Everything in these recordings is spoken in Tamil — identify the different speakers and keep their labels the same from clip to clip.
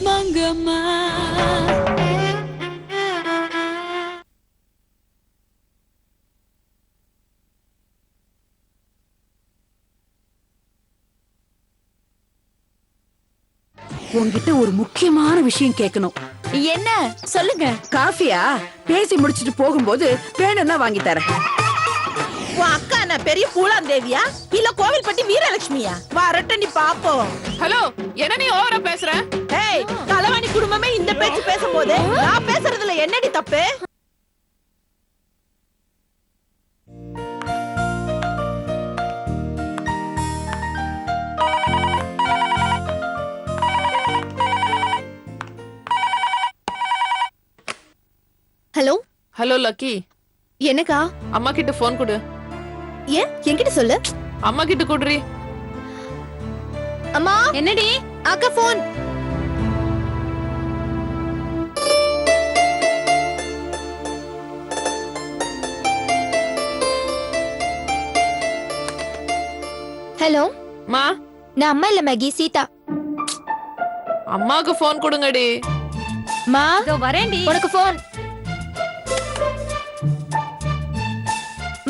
Speaker 1: மங்கம்மா.
Speaker 2: உன்கிட்ட ஒரு முக்கியமான விஷயம் கேட்கணும்.
Speaker 1: என்ன சொல்லுங்க.
Speaker 2: காஃபியா? பேசி முடிச்சிட்டு போகும்போது வேணும்னா வாங்கி தரேன்.
Speaker 3: உன் அக்கா என்ன பெரிய பூலாந்தேவியா இல்ல கோவில்பட்டி வீரலட்சுமியா? வரட்ட நீ பாப்போம்.
Speaker 4: ஹலோ, என்ன நீ ஓவரா பேசுற?
Speaker 3: ஏய், கலவாணி குடும்பமே இந்த பேச்சு பேசும்போது நான் பேசுறதுல என்னடி தப்பு?
Speaker 5: ஹலோ
Speaker 4: ஹலோ லக்கி,
Speaker 5: என்னக்கா?
Speaker 4: அம்மா கிட்ட போன் கொடு.
Speaker 5: ஏன் என்கிட்ட சொல்லு.
Speaker 4: அம்மா கிட்ட குடுறி.
Speaker 5: அம்மா,
Speaker 1: என்னடி?
Speaker 5: அக்கா போன். ஹலோ,
Speaker 4: மா,
Speaker 5: நான் அம்மா இல்ல மேகி, சீதா.
Speaker 4: அம்மாக்கு போன் கொடுங்கடி.
Speaker 5: மா,
Speaker 1: இதோ வரேன்டி.
Speaker 5: உனக்கு போன்.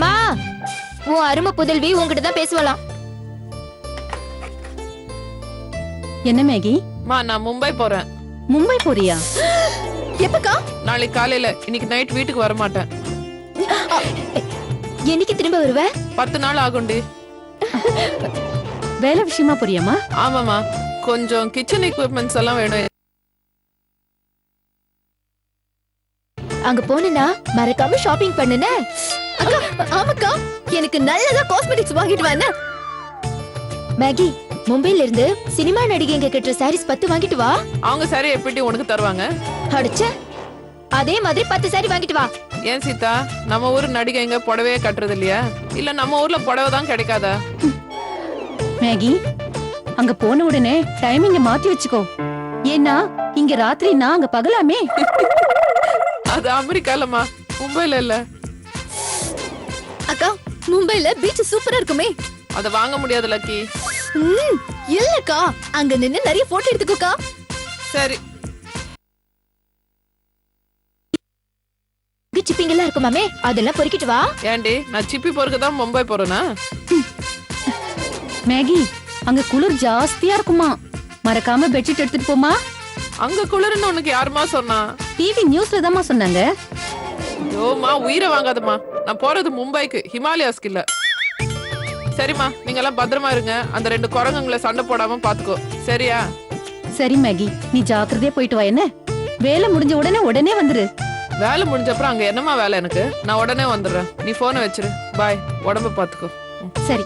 Speaker 5: மா, உன் அருமை புதல்வி உன்கிட்ட தான் பேசுவலாம்.
Speaker 2: என்ன மேகி?
Speaker 4: மா, நான் மும்பை போறேன்.
Speaker 2: மும்பை போறியா?
Speaker 5: எப்பக்கா?
Speaker 4: நாளைக்கு காலையில. இன்னைக்கு நைட் வீட்டுக்கு வர மாட்டேன்.
Speaker 5: என்னைக்கு திரும்ப வருவ?
Speaker 4: 10 நாள் ஆகும்டி.
Speaker 2: வேலை விஷயமா போறியாமா?
Speaker 4: ஆமாமா, கொஞ்சம் கிச்சன் எக்யூப்மெண்ட்ஸ் எல்லாம் வேணும்.
Speaker 5: அங்க போனா மறக்காம ஷாப்பிங் பண்ணுன. அக்கா, ஆமாக்கா, எனக்கு நல்லதா காஸ்மெட்டிக்ஸ் வாங்கிட்டு வாங்க. மேகி, மும்பைல இருந்து சினிமா நடிகைங்க கட்டுற சாரீஸ் 10 வாங்கிட்டு வா.
Speaker 4: அவங்க சரி எப்படி உனக்கு தருவாங்க?
Speaker 5: அடிச்ச அதே மாதிரி 10 சாரி வாங்கிட்டு வா.
Speaker 4: ஏன் சீதா, நம்ம ஊர் நடிகைங்க புடவையே கட்டுறது இல்லையா? இல்ல நம்ம ஊர்ல புடவை தான் கிடைக்காதா?
Speaker 2: மேகி, அங்க போன உடனே டைமிங்க மாத்தி வச்சுக்கோ. ஏன்னா இங்க ராத்திரினா அங்க பகலாமே.
Speaker 4: அது அமெரிக்காலமா, மும்பைல இல்ல.
Speaker 5: அக்கா, மும்பைல பீச் சூப்பரா இருக்குமே.
Speaker 4: அத வாங்க முடியாது லக்கி.
Speaker 5: இல்லக்கா, அங்க நின்னு நிறைய போட்டோ எடுத்துக்கோக்கா.
Speaker 4: சரி.
Speaker 5: சிப்பிங்கெல்லாம் இருக்குமாமே, அதெல்லாம் பொறுக்கிட்டு வா.
Speaker 4: ஏண்டி, நான் சிப்பி பொறுக்க தான் மும்பை போறேனா?
Speaker 2: மேகி, அங்க குளிர் ஜாஸ்தியா இருக்குமா, மறக்காம பெட்ஷீட் எடுத்துட்டு போமா.
Speaker 4: அங்க குளிர்னு உனக்கு யாருமா சொன்னா?
Speaker 2: டிவி நியூஸ்ல தாமா சொன்னாங்க.
Speaker 4: யோமா, உயிரை வாங்காதம்மா. நான் போறது மும்பைக்கு, ஹிமாலயாஸ்க்கு இல்ல. சரிம்மா, நீங்க எல்லாம் பத்திரமா இருங்க. அந்த 2 குரங்குங்களை சண்டை போடாம பாத்துக்கோ, சரியா?
Speaker 2: சரி மேகி, நீ ஜாக்கிரதையா போயிட்டு வா. என்ன வேலை முடிஞ்ச உடனே வந்துரு.
Speaker 4: வேலை முடிஞ்ச அப்புறம் அங்க என்னமா வேலை எனக்கு? நான் உடனே வந்துடுறேன். நீ போனை வச்சிரு. பாய். உடம்ப பாத்துக்கோ.
Speaker 2: சரி.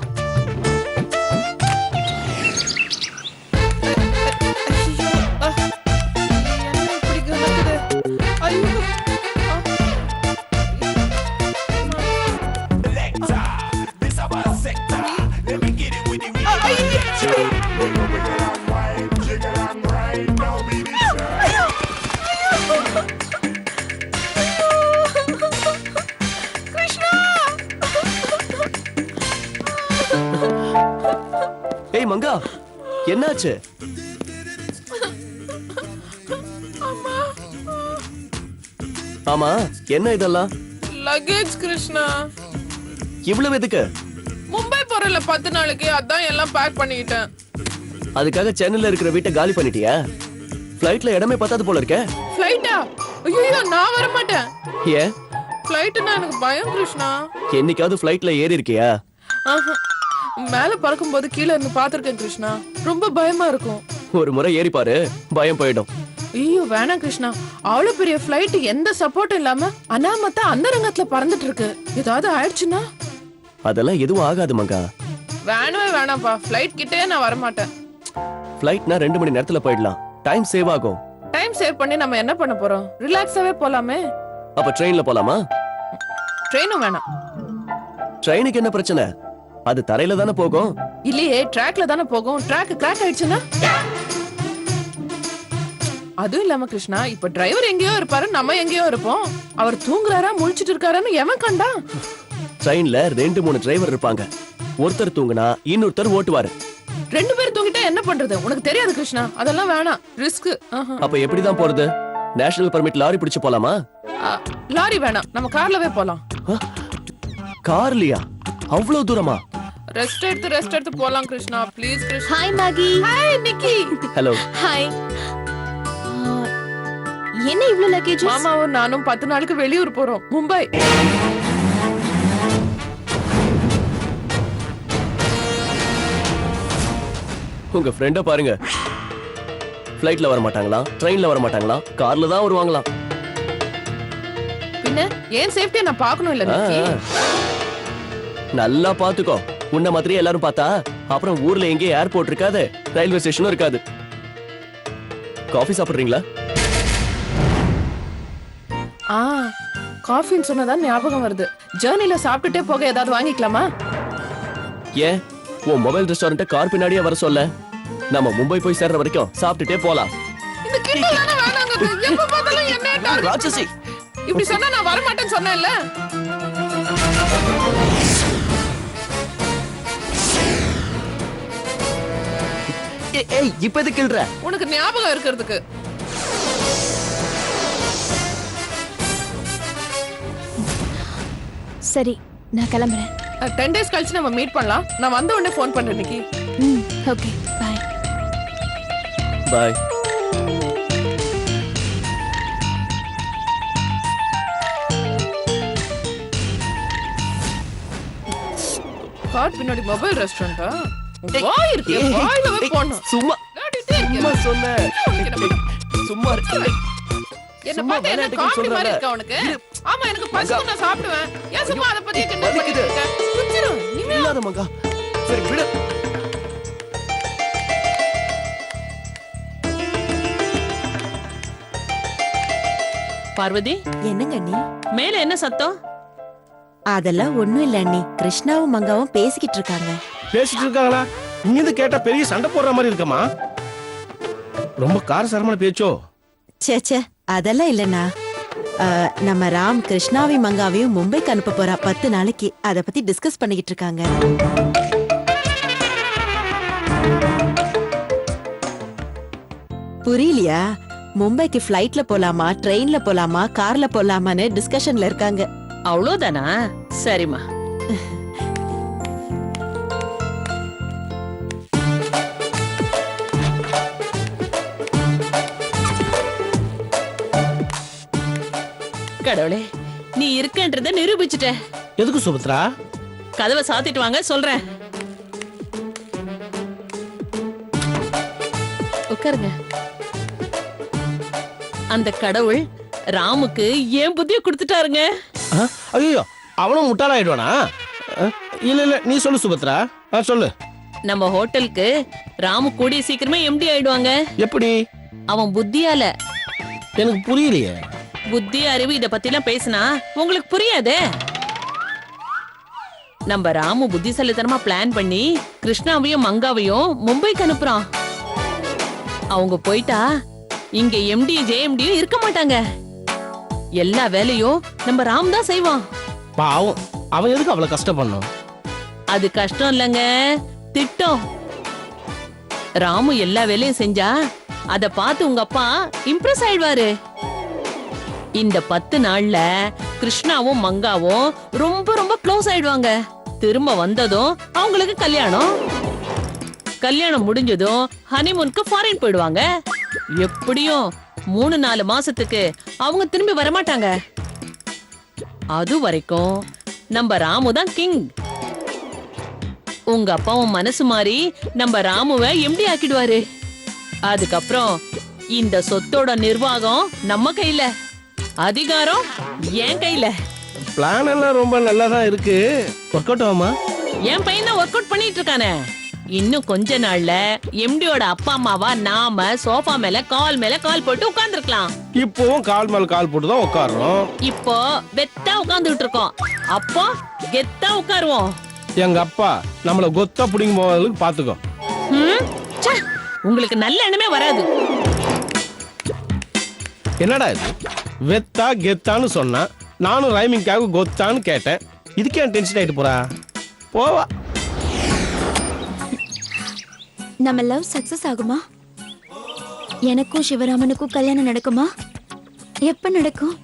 Speaker 6: ஏய் மங்கா, என்னாச்சு? ஆமா, என்ன இதெல்லாம்?
Speaker 4: லக்கேஜ் கிருஷ்ணா.
Speaker 6: இவ்வளவு எதுக்கு?
Speaker 4: மும்பை போறல 10 நாளைக்கு, அதான் எல்லாம் பேக் பண்ணிட்டேன்.
Speaker 6: அதுக்காக சென்னையில இருக்கிற வீட்டை காலி பண்ணிட்டியா? ஃளைட்ல இடமே பத்தாது போல இருக்க.
Speaker 4: ஃளைட்டா? ஐயோ, நான் வர மாட்டேன்.
Speaker 6: ஏன்?
Speaker 4: ஃளைட்னா எனக்கு பயம் கிருஷ்ணா.
Speaker 6: என்னைக்காவது ஃளைட்ல ஏறி இருக்கியா?
Speaker 4: மேல பறக்கும் போது கீழ இருந்து பாத்திருக்கேன் கிருஷ்ணா. ரொம்ப பயமா இருக்கும்.
Speaker 6: ஒரு முறை ஏறி பாரு, பயம் போயிடும்.
Speaker 4: ஐயோ வேணாம் கிருஷ்ணா, அவ்வளவு பெரிய ஃளைட் எந்த சப்போர்ட்டும் இல்லாம அனாமத்தா அந்த ரங்கத்துல பறந்துட்டு இருக்கு. ஏதாவது ஆயிடுச்சுன்னா?
Speaker 6: அதெல்லாம் எதுவும் ஆகாது மங்கா.
Speaker 4: வேணவே வேணாம்ப்பா, ஃளைட் கிட்டே நான் வர மாட்டேன்.
Speaker 6: ஃளைட்னா 2 மணி நேரத்துல போயிடலாம், டைம் சேவ் ஆகும்.
Speaker 4: டைம் சேவ் பண்ணி நம்ம என்ன பண்ண போறோம்? ரிலாக்ஸாவே போலாமே.
Speaker 6: அப்ப ட்ரெயின்ல போலாமா?
Speaker 4: ட்ரெயினும் வேணாம்.
Speaker 6: ட்ரெயினுக்கு என்ன பிரச்சனை? அது தரையில தானே போகும்.
Speaker 4: இல்லையே, ட்ராக்ல தானே போகும். ட்ராக் கிராக் ஆயிடுச்சுன்னா? அதுவும் இல்லாம கிருஷ்ணா, இப்ப டிரைவர் எங்கேயோ இருப்பாரு, நம்ம எங்கேயோ இருப்போம். அவர் தூங்குறாரா முழிச்சிட்டு இருக்காரான்னு எவன் கண்டா?
Speaker 6: ட்ரெயின்ல 2-3 டிரைவர் இருப்பாங்க. ஒருத்தர் தூங்குனா இன்னொருத்தர் ஓட்டுவாரு.
Speaker 4: 2 பேர் தூங்கிட்டா என்ன பண்றது உனக்கு தெரியாது கிருஷ்ணா, அதெல்லாம் வேணாம், ரிஸ்க்.
Speaker 6: அப்ப எப்படிதான் போறது? நேஷனல் பர்மிட் லாரி பிடிச்சு போலாமா?
Speaker 4: லாரி வேணாம், நம்ம கார்லவே போலாம்.
Speaker 6: கார்லயா? அவ்வளவு தூரமா?
Speaker 4: ரெஸ்ட் எடுத்து போலாம் Krishna, please Krishna.
Speaker 5: Hi Maggie.
Speaker 4: Hi Nikki.
Speaker 6: Hello.
Speaker 5: Hi. என்ன இவ்ளோ லக்கேஜ்?
Speaker 4: மாமாவும் நானும் 10 நாளுக்கு வெளியூர் போறோம், மும்பை.
Speaker 6: உங்க ஃப்ரெண்ட பாருங்க. ஃளைட்ல வர மாட்டாங்களா, ட்ரெயின்ல வர மாட்டாங்களா, கார்ல தான் வருவாங்களா?
Speaker 4: பின்ன ஏன் சேஃப்டியை நான் பார்க்கணும் இல்ல நிக்கி?
Speaker 6: நல்லா பாத்துக்கோ. உன்ன மாதிரி எல்லாரும் பார்த்தா அப்புறம் ஊர்ல எங்கே ஏர்போர்ட் இருக்காது, ரயில்வே ஸ்டேஷனும் இருக்காது. காஃபி சாப்பிடுறீங்களா?
Speaker 4: காஃபின்னு சொன்னதான் ஞாபகம் வருது. ஜர்னில சாப்பிட்டுட்டே போக ஏதாவது வாங்கிக்கலாமா?
Speaker 6: ஏன் உன் மொபைல் ரெஸ்டாரண்ட்ட கார் பின்னாடியே வர சொல்ல, நம்ம மும்பை போய் சேர்ற வரைக்கும் சாப்பிட்டுட்டே போலாம்.
Speaker 4: இந்த கிண்டல் தானே வேணாங்கிறது. எப்ப பார்த்தாலும் என்ன target?
Speaker 6: ராட்சசி,
Speaker 4: இப்படி சொன்னா நான் வர மாட்டேன்னு சொன்னேன்ல.
Speaker 6: ஏய் இப்ப எதுக்கு கிள்ற?
Speaker 4: உனக்கு ஞாபகம் இருக்கிறதுக்கு.
Speaker 5: சரி, நான் கிளம்புறேன்.
Speaker 4: 10 days கழிச்சு நம்ம மீட் பண்ணலாம். நான் வந்த உடனே ஃபோன் பண்றேன் Nikki.
Speaker 5: Okay, bye.
Speaker 6: Bye.
Speaker 4: Car பின்னாடி மொபைல் ரெஸ்டாரண்டா? வாய் இருக்கு, வாயிலவே போணும்.
Speaker 6: சும்மா
Speaker 4: விளையாடிட்டே இருக்கியா?
Speaker 6: சும்மா சொன்னேன்.
Speaker 4: உனக்கு என்ன பண்ண?
Speaker 6: சும்மா இரு.
Speaker 4: என்ன
Speaker 6: சும்மா
Speaker 4: பார்த்தா என்ன
Speaker 6: விளையாட்டுக்கு
Speaker 4: காமெடி மாதிரி
Speaker 6: சொல்றேன்.
Speaker 4: இருக்கா உனக்கு? ஆமா, எனக்கு பசிக்கும், நான் சாப்பிடுவேன். ஏன் சும்மா அத பத்தி கிண்டல் பண்ணிட்டு
Speaker 6: வலிக்குது.
Speaker 4: இருக்க? குச்சிரும், இனிமே
Speaker 6: இல்லாத மங்கா. சரி விடு.
Speaker 7: பார்வதி,
Speaker 3: என்னங்க அண்ணி?
Speaker 7: மேல என்ன சத்தம்?
Speaker 3: அதெல்லாம் ஒண்ணும் இல்ல அண்ணி, கிருஷ்ணாவும் மங்காவும் பேசிக்கிட்டு இருக்காங்க.
Speaker 8: பேசிட்டு இருக்காங்களா? இங்கிருந்து கேட்டா பெரிய சண்டை போடுற மாதிரி இருக்கமா? ரொம்ப காரசாரமான பேச்சோ?
Speaker 3: ச்சே, அதெல்லாம் இல்லண்ணா. நம்ம ராம் கிருஷ்ணாவையும் மங்காவையும் மும்பைக்கு அனுப்ப போறா 10 நாளைக்கு. அத பத்தி டிஸ்கஸ் பண்ணிக்கிட்டு இருக்காங்க. புரியலையா? மும்பைக்கு ஃப்ளைட்ல போலாமா, ட்ரெயின்ல போலாமா, கார்ல போலாமான்னு டிஸ்கஷன்ல இருக்காங்க.
Speaker 7: அவ்வளவுதானா? சரிம்மா. கடவுளே, நீ இருக்கன்றத நிரூபிச்சுட்ட.
Speaker 8: எதுக்கு சுபத்ரா?
Speaker 7: கதவை சாத்திட்டு வாங்க சொல்றேன். உட்காருங்க. அந்த கடவுள் ராமுக்கு ஏன் புத்திய கொடுத்துட்டாருங்க.
Speaker 8: ஐயோ, அவனும் முட்டாளாயிடுவானா? இல்ல நீ சொல்லு சுபத்ரா, சொல்லு.
Speaker 7: நம்ம ஹோட்டலுக்கு ராமு கூடிய சீக்கிரமே எம்டி ஆயிடுவாங்க.
Speaker 8: எப்படி?
Speaker 7: அவன் புத்தியால.
Speaker 8: எனக்கு புரியலையே.
Speaker 7: புத்தி அறிவு இத பத்தி எல்லாம் பேசினா உங்களுக்கு புரியாதே. நம்ம ராமு புத்திசாலித்தனமா பிளான் பண்ணி கிருஷ்ணாவையும் மங்காவையும் மும்பைக்கு அனுப்புறான். அவங்க போயிட்டா இங்க எம்டி ஜேஎம்டியும் இருக்க மாட்டாங்க. எல்லா வேலையும் நம்ம ராம் தான் செய்வான்.
Speaker 8: பாவம், அவன் எதுக்கு அவ்வளவு கஷ்டப்படணும்?
Speaker 7: அது கஷ்டம் இல்லங்க, திட்டம். ராமு எல்லா வேலையும் செஞ்சா அத பார்த்து உங்க அப்பா இம்ப்ரெஸ் ஆயிடுவாரு. இந்த 10 நாள்ல கிருஷ்ணாவும் மங்காவும் ரொம்ப ரொம்ப க்ளோஸ் ஆயிடுவாங்க. திரும்ப வந்ததும் அவங்களுக்கு கல்யாணம். கல்யாணம் முடிஞ்சதும் ஹனிமூனுக்கு ஃபாரின் போயிடுவாங்க. எப்படியும் 3-4 மாசத்துக்கு அவங்க திரும்பி வரமாட்டாங்க. அது வரைக்கும் நம்ம ராமு தான் கிங். உங்க அப்பாவும் மனசு மாறி நம்ம ராமுவை எம்டி ஆக்கிடுவாரு. அதுக்கப்புறம் இந்த சொத்தோட நிர்வாகம் நம்ம கையில, அதிகாரம் என் கையில.
Speaker 8: பிளான் எல்லாம் ரொம்ப நல்லா தான் இருக்கு. ஒர்க் அவுட் ஆகுமா?
Speaker 7: என் பையன் தான் ஒர்க் அவுட் பண்ணிட்டு இருக்கானே. இன்னும் கொஞ்ச நாள்ல எம்டியோட அப்பா அம்மாவா நாம சோஃபா மேல கால் போட்டு உட்கார்ந்துருக்கலாம்.
Speaker 8: இப்போவும் கால் மேல கால் போட்டு தான் உட்கார்றோம்.
Speaker 7: இப்போ வெத்தா உட்கார்ந்துட்டு இருக்கோம். அப்போ கெத்தா உட்காருவோம்.
Speaker 8: எங்க அப்பா நம்மள கொத்தா புடிங்க போவதுக்கு பாத்துக்கோ.
Speaker 7: ச்சே, உங்களுக்கு நல்ல எண்ணமே வராது.
Speaker 8: என்னடா இது? வெத்தா கெத்தான்னு சொன்னா நானும் ரைமிங்காக கொத்தான்னு கேட்டேன். இதுக்கே டென்ஷன் ஆயிட்டு போறா. போவா.
Speaker 5: நம்ம லவ் சக்சஸ் ஆகுமா? எனக்கும் சிவராமனுக்கும் கல்யாணம் நடக்குமா? எப்ப நடக்கும்?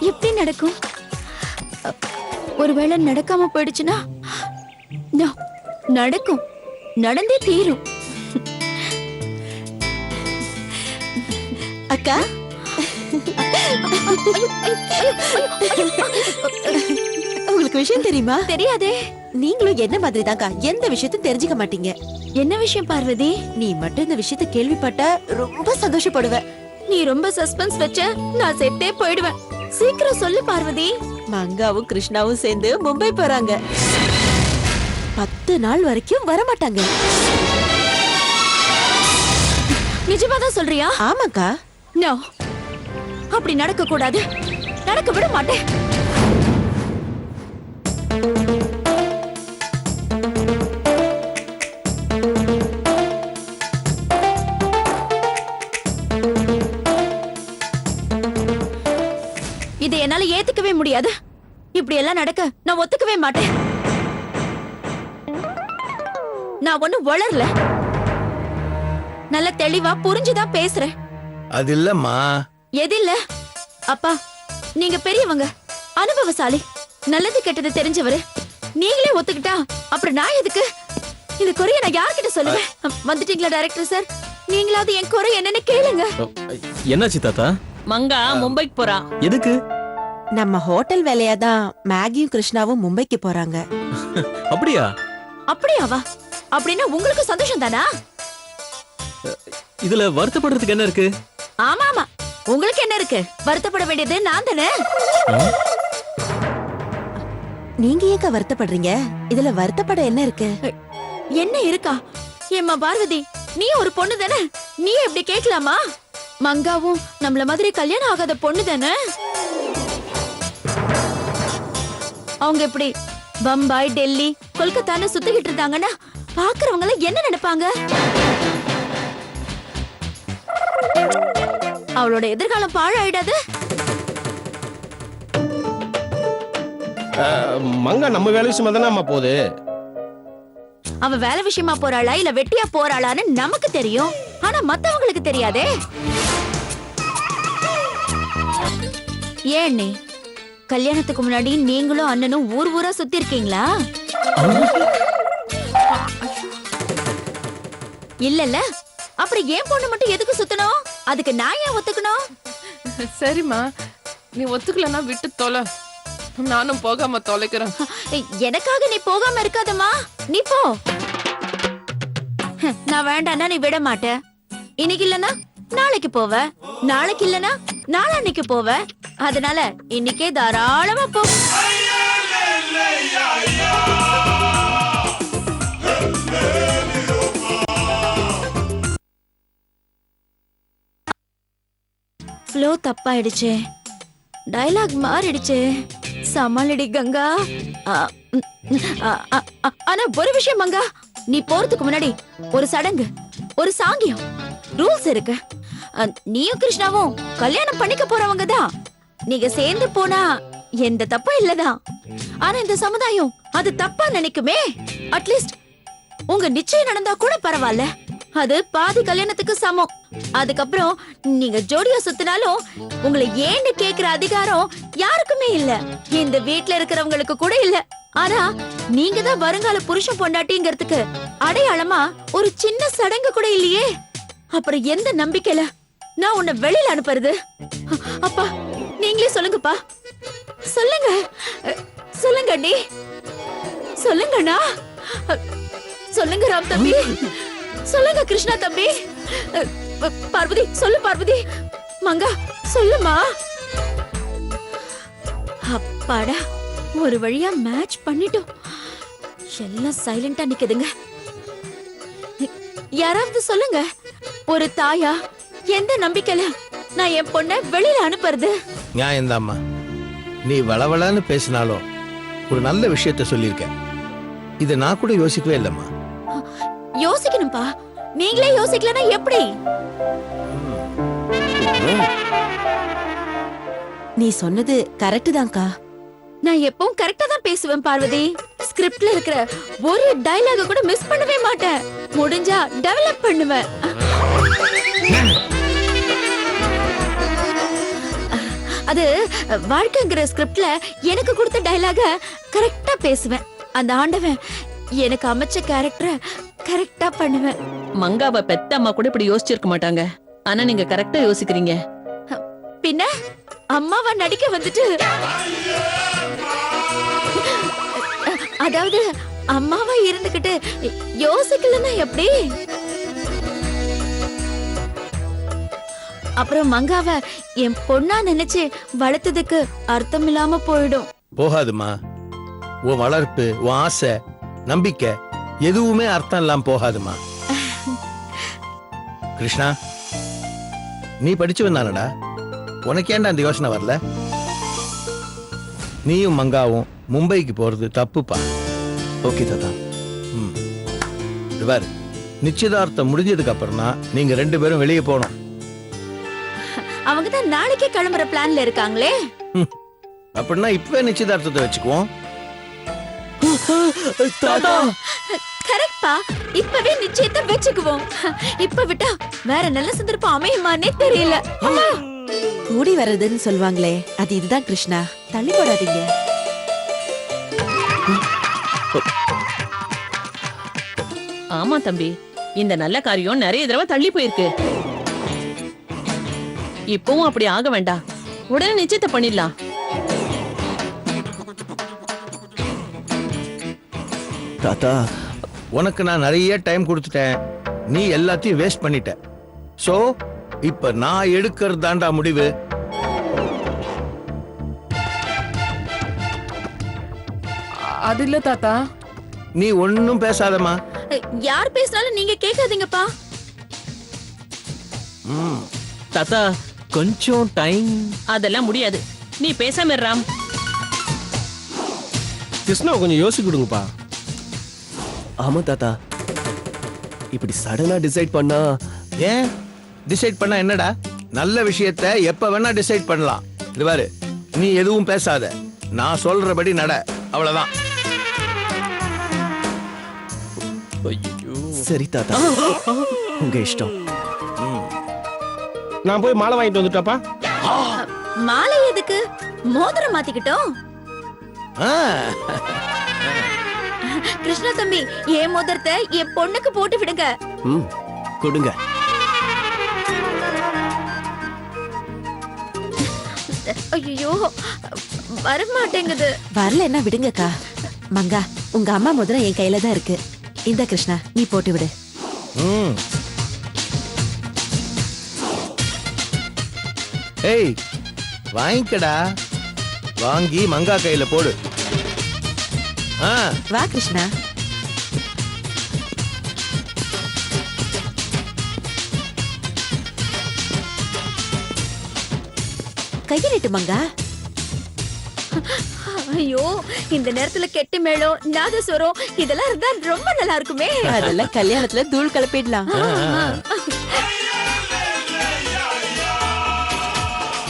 Speaker 5: எப்படி நடக்கும்? ஒருவேளை நடக்காம போயிடுச்சுன்னா no, நடக்கும், நடந்தே தீரும்.
Speaker 3: அக்கா உங்களுக்கு விஷயம் தெரியுமா?
Speaker 5: தெரியாதே.
Speaker 3: நீங்களும் என்ன மாதிரி தான்க்கா, எந்த விஷயத்தையும் தெரிஞ்சுக்க மாட்டீங்க.
Speaker 5: என்ன விஷயம் பார்வதி?
Speaker 3: நீ மட்டும் இந்த விஷயத்தை கேள்விப்பட்ட ரொம்ப சந்தோஷப்படுவ.
Speaker 5: நீ ரொம்ப சஸ்பென்ஸ் வச்ச நான் செத்தே போயிடுவேன். சீக்கிரம் சொல்லு பார்வதி.
Speaker 3: மங்காவும் கிருஷ்ணாவும் சேர்ந்து மும்பை போறாங்க. 10 நாள் வரைக்கும் வரமாட்டாங்க.
Speaker 5: நிஜமாதான் சொல்றியா?
Speaker 3: ஆமாக்கா.
Speaker 5: நோ, அப்படி நடக்க கூடாது. நடக்க விட மாட்டேன். இதை என்னால ஏத்துக்கவே முடியாது. இப்படி எல்லாம் நடக்க நான் ஒத்துக்கவே மாட்டேன். நான் ஒண்ணு வளரல, நல்ல தெளிவா புரிஞ்சுதான் பேசுறேன்.
Speaker 9: அது இல்லம்மா.
Speaker 5: எது இல்ல? அப்பா, நீங்க பெரியவங்க, அனுபவசாலி, நல்லது கெட்டது தெரிஞ்சவரு. நீங்களே ஒத்துக்கிட்டா அப்புறம் நான் எதுக்கு? இந்த குறைய நான் யார்கிட்ட சொல்லுவேன்? வந்துட்டீங்களா டைரக்டர் சார்? நீங்களாவது என் குறை என்னன்னு கேளுங்க.
Speaker 6: என்னாச்சு தாத்தா?
Speaker 7: மங்கா மும்பைக்கு போறா.
Speaker 6: எதுக்கு?
Speaker 3: நம்ம ஹோட்டல் வேலையாதான் மேகியும் கிருஷ்ணாவும் மும்பைக்கு போறாங்க.
Speaker 6: அப்படியா?
Speaker 5: அப்படியாவா? அப்படின்னா உங்களுக்கு சந்தோஷம் தானா?
Speaker 6: இதுல வருத்தப்படுறதுக்கு என்ன இருக்கு?
Speaker 5: ஆமா ஆமா, உங்களுக்கு என்ன இருக்கு? வருத்தப்பட வேண்டியது நான் தானே.
Speaker 3: நீங்க ஏக்க வருத்தப்படுறீங்க? இதுல வருத்தப்பட என்ன இருக்கு?
Speaker 5: என்ன இருக்கா? ஏம்மா பார்வதி, நீ ஒரு பொண்ணு தானே, நீ எப்படி கேட்கலாமா? மங்காவும் நம்மள மாதிரி கல்யாணம் ஆகாத பொண்ணு தானே. அவங்க இப்படி பம்பாய், டெல்லி, கொல்கத்தான்னு சுத்திக்கிட்டு இருந்தாங்கன்னா பாக்குறவங்க எல்லாம் என்ன நினைப்பாங்க? அவளோட எதிர்காலம் பாழாயிடாது.
Speaker 8: மங்கா நம்ம வேலை விஷயமா தானே அம்மா போகுது.
Speaker 5: அவ வேலை விஷயமா போறாளா இல்ல வெட்டியா போறாளான்னு நமக்கு தெரியும், ஆனா மத்தவங்களுக்கு தெரியாதே. ஏன் நீ கல்யாணத்துக்கு முன்னாடி நீங்களும் அண்ணனும் ஊர் ஊரா சுத்தி இருக்கீங்களா? இல்லல்ல, அப்புறம் ஏன் பொண்ணு மட்டும் எதுக்கு சுத்தணும்? அதுக்கு நான் ஏன் ஒத்துக்கணும்?
Speaker 4: சரிம்மா, நீ ஒத்துக்கலன்னா விட்டு தொலை, நானும் போகாம தொலைக்கிறேன்.
Speaker 5: எனக்காக நீ போகாம இருக்காதம்மா, நீ போ. நான் வேண்டான்னா நீ விட மாட்ட. இன்னைக்கு இல்லனா நாளைக்கு போவ, நாளைக்கு இல்லனா நாளான்னைக்கு போவ. அதனால இன்னைக்கே தாராளமா போ. ஃப்ளோ தப்பாயிடுச்சே, டயலாக் மாறிடுச்சே. சமாளிடி கங்கா. ஆனா ஒரு விஷயம் மங்கா, நீ போறதுக்கு முன்னாடி ஒரு சடங்கு, ஒரு சாங்கியம், ரூல்ஸ் இருக்கு. நீயும் கிருஷ்ணாவும் கல்யாணம் பண்ணிக்க போறவங்க தான். நீங்க சேர்ந்து போனா எந்த தப்பும் இல்லதான். ஆனா இந்த சமுதாயம் அது தப்பா நினைக்குமே. அட்லீஸ்ட் உங்க நிச்சயம் நடந்தா கூட பரவாயில்ல, அது பாதி கல்யாணத்துக்கு சமம். அதுக்கப்புறம் நீங்க ஜோடியா சுத்தினாலும் உங்களை ஏன்னு கேக்குற அதிகாரம் யாருக்குமே இல்ல, இந்த வீட்ல இருக்கிறவங்களுக்கு கூட இல்ல. ஆனா நீங்க தான் வருங்கால புருஷன் பொண்டாட்டிங்கிறதுக்கு அடையாளமா ஒரு சின்ன சடங்கு கூட இல்லையே. அப்புறம் எந்த நம்பிக்கையில நான் உன்னை வெளியில அனுப்புறது? அப்பா நீங்களே சொல்லுங்கப்பா, சொல்லுங்க, சொல்லுங்க அண்ணி, சொல்லுங்கண்ணா, சொல்லுங்க ராம் தம்பி, சொல்லுங்க கிருஷ்ணா தம்பி. பார்வதி சொல்லு, பார்வதி. மங்கா சொல்லுமா. அப்பாடா, ஒரு வழியா மேட்ச் பண்ணிட்டோம். எல்லாம் சைலண்டா நிக்குதுங்க. யாராவது சொல்லுங்க, ஒரு தாயா எந்த நம்பிக்கையில நான் என் பொண்ண வெளியில அனுப்புறது?
Speaker 9: நியாயம்தாம்மா. நீ வளவளன்னு பேசினாலும் ஒரு நல்ல விஷயத்த சொல்லியிருக்க. இதை நான் கூட யோசிக்கவே இல்லம்மா.
Speaker 5: யோசிக்கணும்பா, நீங்களே யோசிக்கலன்னா எப்படி?
Speaker 3: நீ சொன்னது கரெக்ட் தான்க்கா.
Speaker 1: நான் எப்பவும் கரெக்டா தான் பேசுவேன் பார்வதி. ஸ்கிரிப்ட்ல இருக்கிற ஒரு டயலாக கூட மிஸ் பண்ணவே மாட்டேன். முடிஞ்சா டெவலப் பண்ணுவேன். அது வாழ்க்கைங்கிற ஸ்கிரிப்ட்ல எனக்கு கொடுத்த டயலாக கரெக்டா பேசுவேன். அந்த ஆண்டவன் எனக்கு அமைச்ச கேரக்டரை கரெக்டா பண்ணுவேன்.
Speaker 7: மங்காவை பெத்த அம்மா கூட இப்படி யோசிச்சிருக்க மாட்டாங்க. ஆனா நீங்க கரெக்டா யோசிக்கிறீங்க.
Speaker 1: பின்ன அம்மாவா நடிக்க வந்துட்டு, அதாவது அம்மாவா இருந்துகிட்டு யோசிக்கலன்னா எப்படி? அப்புறம் மங்காவ என் பொண்ணா நினைச்சு வளர்த்ததுக்கு அர்த்தம் இல்லாம போயிடும்.
Speaker 9: போகாதுமா. உன் வளர்ப்பு, உன் ஆசை, நம்பிக்கை எதுவுமே அர்த்தம் இல்லாம போகாதுமா. கிருஷ்ணா, நீ படிச்சவன் தானடா, உனக்கு ஏன்டா அந்த யோசனை வரல? நீயும் மங்காவும் மும்பைக்கு போறது தப்புப்பா.
Speaker 6: ஓகே தாத்தா.
Speaker 9: பாரு, நிச்சயதார்த்தம் முடிஞ்சதுக்கு அப்புறம் தான் நீங்க 2 பேரும் வெளியே போகணும்.
Speaker 1: அவங்க தான் நாளைக்கே கிளம்புற பிளான்ல இருக்காங்களே.
Speaker 9: அப்படின்னா இப்பவே நிச்சயதார்த்தத்தை வச்சுக்குவோம்.
Speaker 6: தாத்தா
Speaker 1: கரெக்ட்பா, இப்பவே நிச்சயத்தை வச்சுக்குவோம். இப்ப விட்டா வேற நல்ல சந்தர்ப்பம் அமையுமானே தெரியல.
Speaker 3: கூடி வர்றதுன்னு சொல்லுவாங்களே, அது இதுதான் கிருஷ்ணா. தள்ளி போடாதீங்க.
Speaker 7: ஆமா தம்பி, இந்த நல்ல காரியம் நிறைய தடவை தள்ளி போயிருக்கு. இப்பவும் அப்படி ஆக வேண்டாம். உடனே நிச்சயத்தை பண்ணிடலாம்.
Speaker 6: தாத்தா
Speaker 9: உனக்கு நான் நிறைய டைம் கொடுத்துட்டேன், நீ எல்லாத்தையும் வேஸ்ட் பண்ணிட்ட. சோ இப்ப நான் எடுக்கிறது தாண்டா முடிவு.
Speaker 4: அது இல்ல தாத்தா.
Speaker 9: நீ ஒன்னும் பேசாதம்மா.
Speaker 1: யார் பேசினாலும் நீங்க கேட்காதீங்கப்பா.
Speaker 6: தாத்தா கொஞ்சம் டைம்.
Speaker 7: அதெல்லாம் முடியாது. நீ பேசாம இரு ராம்.
Speaker 8: கிருஷ்ணாவை கொஞ்சம் யோசிக்க கொடுங்கப்பா.
Speaker 6: ஆமா தாத்தா, இப்படி சடனா டிசைட் பண்ணா
Speaker 9: ஏன் டிசைட் பண்ணா என்னடா? நல்ல விஷயத்த எப்ப வேணா டிசைட் பண்ணலாம். இது பாரு, நீ எதுவும் பேசாத, நான் சொல்றபடி நட, அவ்வளவுதான்.
Speaker 6: சரி தாத்தா, உங்க இஷ்டம்.
Speaker 8: நான் போய் மாலை வாங்கிட்டு வந்துட்டாப்பா.
Speaker 1: மாலை எதுக்கு? மோதிரம் மாத்திக்கிட்டோம்.
Speaker 9: ஆ,
Speaker 1: கிருஷ்ணா தம்பி, என் மோதிரத்தை என் பொண்ணுக்கு போட்டு விடுங்க.
Speaker 6: கொடுங்க.
Speaker 1: ஐயோ, வரமாட்டேங்குது.
Speaker 3: வரலன்னா விடுங்கக்கா. மங்கா, உங்க அம்மா முதல்ல என் கையில தான் இருக்கு. இந்த கிருஷ்ணா, நீ போட்டு விடு.
Speaker 9: ம். ஏய், வாங்கிக்கடா. வாங்கி மங்கா கையில போடு. ஆ,
Speaker 3: வா கிருஷ்ணா. கையிலிட்டு மங்கா.
Speaker 1: ஐயோ, இந்த நேரத்துல கெட்டி மேளம், நாதஸ்வரம் இதெல்லாம் இருந்தா ரொம்ப நல்லா இருக்குமே.
Speaker 3: அதெல்லாம் கல்யாணத்துல தூள் கலப்பிடலாம்.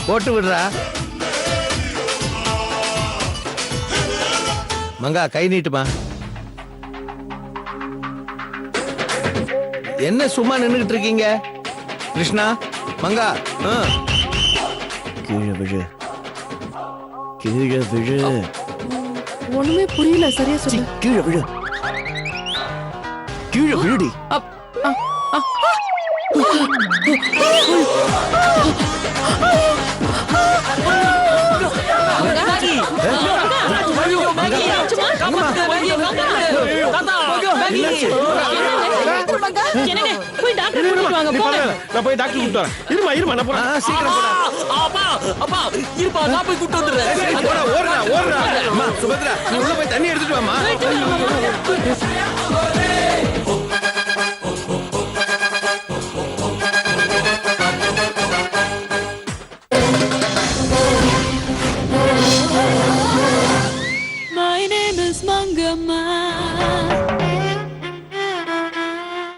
Speaker 9: போட்டு விடுறா. மங்கா, கை நீட்டுமா. என்ன சும்மா நின்னுகிட்டு இருக்கீங்க? கிருஷ்ணா, மங்கா.
Speaker 6: கீழே விழு, கீழே விழு.
Speaker 4: ஒண்ணுமே புரியல, சரியா சொல்லு.
Speaker 6: கீழே விழு, கீழே விழுடி.
Speaker 7: என்னங்க, போய் டாக்டர் கூட்டிட்டு வாங்க,
Speaker 8: நீ
Speaker 7: போங்க.
Speaker 8: பரவாயில்ல, நான் போய் டாக்டர் கூப்பிட்டு வரேன். இருமா நான் போறேன்.
Speaker 9: சீக்கிரம் போடா.
Speaker 6: இருப்பா, நான் போய் கூட்டு வந்துடுறேன்.
Speaker 9: போடா, ஓடுறா, ஓடுறா. அம்மா, சுபத்ரா, நீ உள்ள போய் தண்ணி எடுத்துட்டு வாமா.